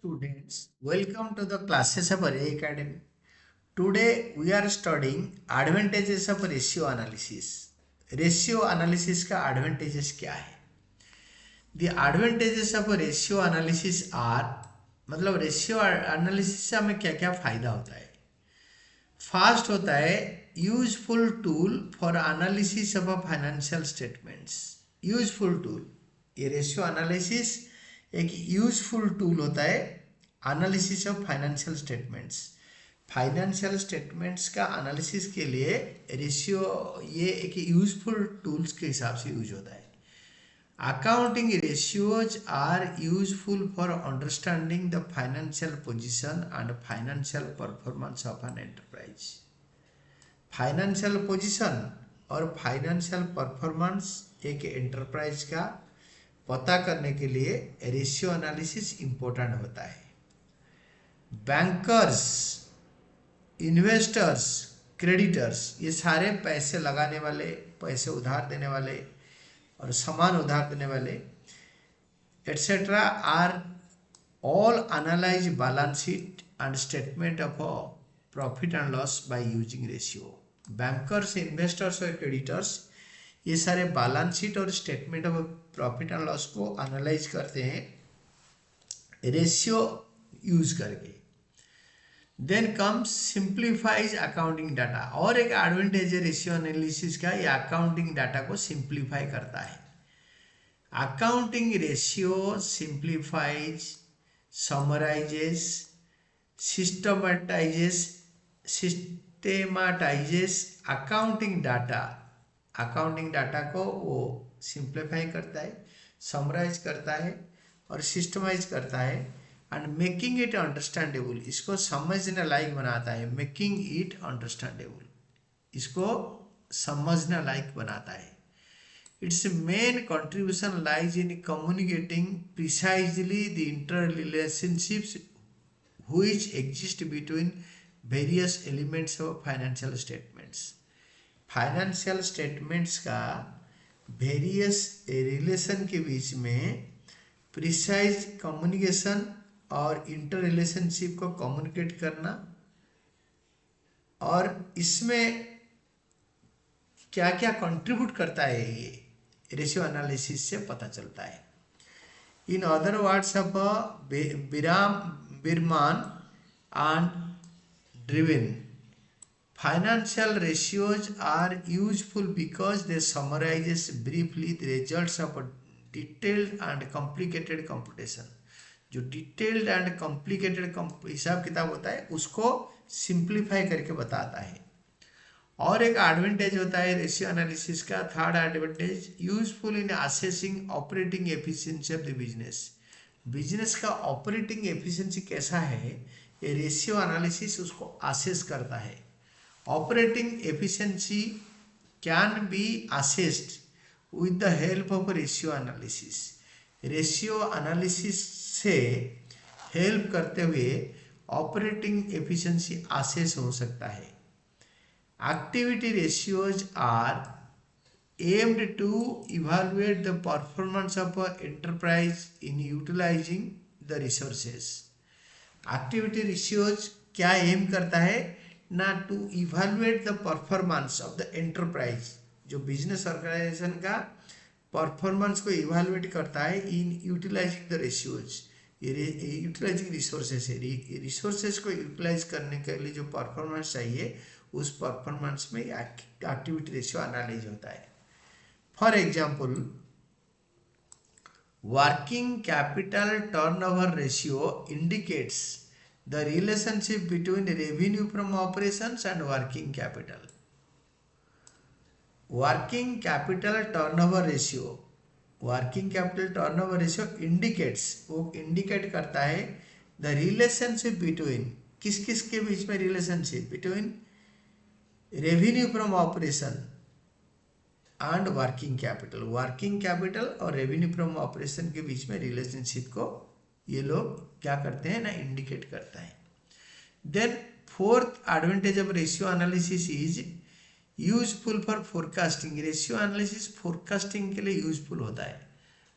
students, welcome to the classes of Array Academy. Today we are studying advantages of ratio analysis. Ratio analysis का advantages क्या है? The advantages of a ratio analysis are मतलब ratio analysis से हमें क्या क्या फायदा होता है. फर्स्ट होता है useful tool for analysis of financial statements. Useful tool, ये रेशियो एनालिसिस एक यूजफुल टूल होता है analysis of financial statements. Financial statements का एनालिसिस के लिए रेशियो ये एक यूजफुल टूल्स के हिसाब से यूज होता है. Accounting ratios are useful for understanding the financial position and financial performance of an enterprise. Financial position और फाइनेंशियल परफॉर्मेंस एक एंटरप्राइज का पता करने के लिए रेशियो एनालिसिस इम्पोर्टेंट होता है. बैंकर्स, इन्वेस्टर्स, क्रेडिटर्स, ये सारे पैसे लगाने वाले, पैसे उधार देने वाले और सामान उधार देने वाले etcetera are all analyse balance sheet and statement of profit and loss by using ratio. Bankers, investors और क्रेडिटर्स ये सारे बैलेंस शीट और statement of profit and loss को एनालाइज करते हैं रेशियो यूज करके. Then comes simplifies accounting data. और एक एडवांटेज है रेशियो एनालिसिस का, ये अकाउंटिंग डाटा को सिंप्लीफाई करता है. Accounting ratio simplifies, summarises, systematises accounting data. Accounting data को वो सिंप्लीफाई करता है, समराइज करता है और सिस्टमाइज करता है. एंड मेकिंग इट अंडरस्टैंडेबल, इसको समझने लायक बनाता है. मेकिंग इट अंडरस्टैंडेबल, इसको समझने लायक बनाता है. It's main contribution lies in communicating precisely the inter relationships which exist between various elements of financial statements. Financial statements का वेरियस रिलेशन के बीच में प्रिसाइज कम्युनिकेशन और इंटर रिलेशनशिप को कम्युनिकेट करना, और इसमें क्या क्या कंट्रीब्यूट करता है ये रेशियो एनालिसिस से पता चलता है. In other words of Bierman and Drivan, financial ratios are useful because they summarizes briefly the results of a detailed and complicated computation. जो डिटेल्ड एंड कॉम्प्लिकेटेड हिसाब किताब होता है उसको सिंप्लीफाई करके बताता है. और एक एडवांटेज होता है रेशियो एनालिसिस का, third advantage, useful in assessing operating efficiency of the business. Business का ऑपरेटिंग एफिशिएंसी कैसा है ये रेशियो एनालिसिस उसको असेस करता है. Operating efficiency can be assessed with the help of ratio analysis. Ratio analysis से help करते हुए ऑपरेटिंग एफिशिएंसी असेस हो सकता है. Activity ratios are aimed to evaluate the performance of enterprise in utilising the resources. Activity ratios क्या aim करता है ना, to evaluate the performance of the enterprise. जो बिजनेस ऑर्गेनाइजेशन का परफॉर्मेंस को इवैल्यूएट करता है इन यूटिलाइजिंग द रेशियोज. ये यूटिलाइजिंग रिसोर्सेज है, रिसोर्सेज को यूटिलाइज करने के लिए जो परफॉर्मेंस चाहिए उस परफॉर्मेंस में एक्टिविटी रेशियो एनालाइज होता है. For example, working capital turnover ratio indicates the relationship between revenue from operations and working capital. Working capital turnover ratio, working capital turnover ratio indicates, वो indicate करता है the relationship between, किस किस के बीच में relationship between revenue from operation and working capital. working capital और revenue from operation के बीच में relationship को ये लोग क्या करते हैं ना, इंडिकेट करता है. Then fourth advantage of ratio analysis is useful for forecasting. Ratio analysis forecasting के लिए यूजफुल होता है.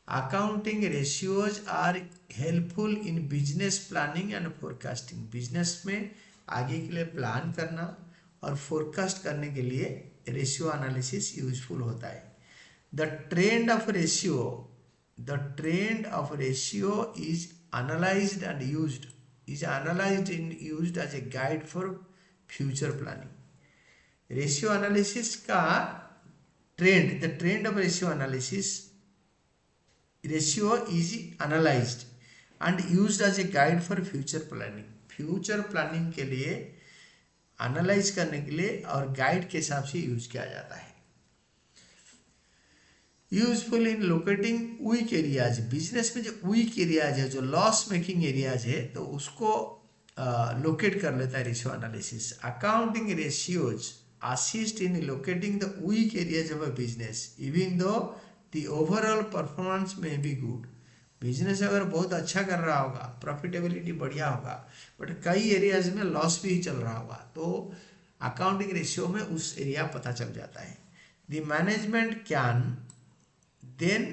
Accounting ratios are helpful in business planning and forecasting. Business में आगे के लिए प्लान करना और फोरकास्ट करने के लिए रेशियो एनालिसिस यूजफुल होता है। The trend of ratio is analyzed and used and used as a guide for future planning. Ratio analysis का the trend of ratio is analysed and used as a guide for future planning. Future planning के लिए analyse करने के लिए और guide के हिसाब से यूज किया जाता है। यूजफुल इन लोकेटिंग वीक एरियाज। बिजनेस में जो वीक एरियाज है, जो लॉस मेकिंग एरियाज है, तो उसको लोकेट कर लेता है ratio analysis. Accounting ratios assist in locating the weak areas of a business even though the overall performance में बी गुड। बिजनेस अगर बहुत अच्छा कर रहा होगा, प्रॉफिटेबिलिटी बढ़िया होगा, बट कई एरियाज में लॉस भी चल रहा होगा, तो अकाउंटिंग रेशियो में उस एरिया पता चल जाता है। The management can then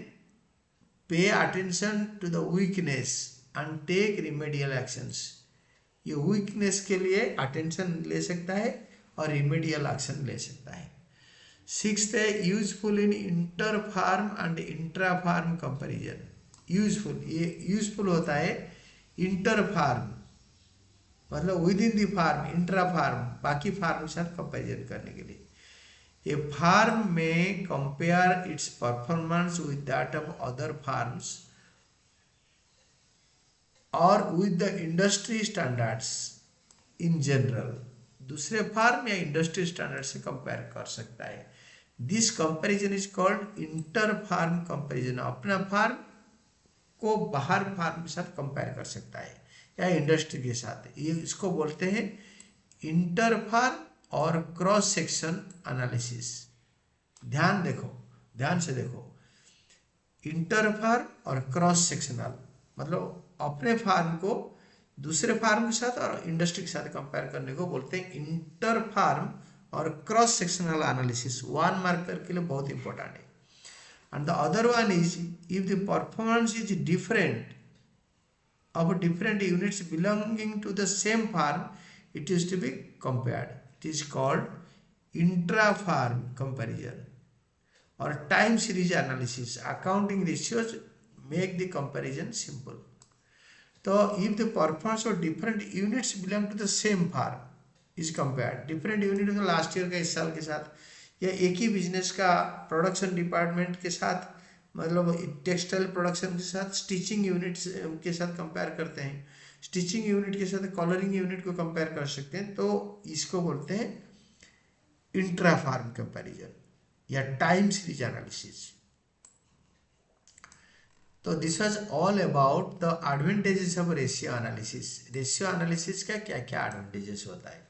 pay attention to the weakness and take remedial actions। ये weakness के लिए attention ले सकता है और remedial action ले सकता है। सिक्स्थ है useful in inter firm and intra firm comparison. ये यूजफुल होता है इंटर फार्म मतलब within the firm, intra firm बाकी फार्म के साथ कंपेरिजन करने के लिए। A farm may compare its performance with that of other farms or with the industry standards in general। दूसरे फार्म या इंडस्ट्री स्टैंडर्ड से कंपेयर कर सकता है। This comparison is called inter firm comparison. अपना फार्म को बाहर फार्म के साथ कंपेयर कर सकता है या इंडस्ट्री के साथ, ये इसको बोलते हैं इंटर फार्म और क्रॉस सेक्शन एनालिसिस। ध्यान से देखो, इंटर फार्म और क्रॉस सेक्शनल मतलब अपने फार्म को दूसरे फार्म के साथ और इंडस्ट्री के साथ कंपेयर करने को बोलते हैं इंटर फार्म और क्रॉस सेक्शनल एनालिसिस। 1 मार्कर के लिए बहुत इंपॉर्टेंट है। And the other one is if the performance is different of different units belonging to the same farm, it is to be compared. It is called intra-farm comparison or time series analysis. Accounting ratios make the comparison simple. So, if the performance of different units belong to the same farm is compared, different unit में last year का इस साल के साथ या एक ही business का production department के साथ मतलब टेक्सटाइल प्रोडक्शन के साथ स्टिचिंग यूनिट के साथ कंपेयर करते हैं, स्टिचिंग यूनिट के साथ कलरिंग यूनिट को कंपेयर कर सकते हैं, तो इसको बोलते हैं इंट्रा फार्म कंपैरिजन या टाइम सीरीज एनालिसिस। तो this was all about the advantages of ratio analysis. Ratio analysis का क्या क्या एडवांटेजेस होता है।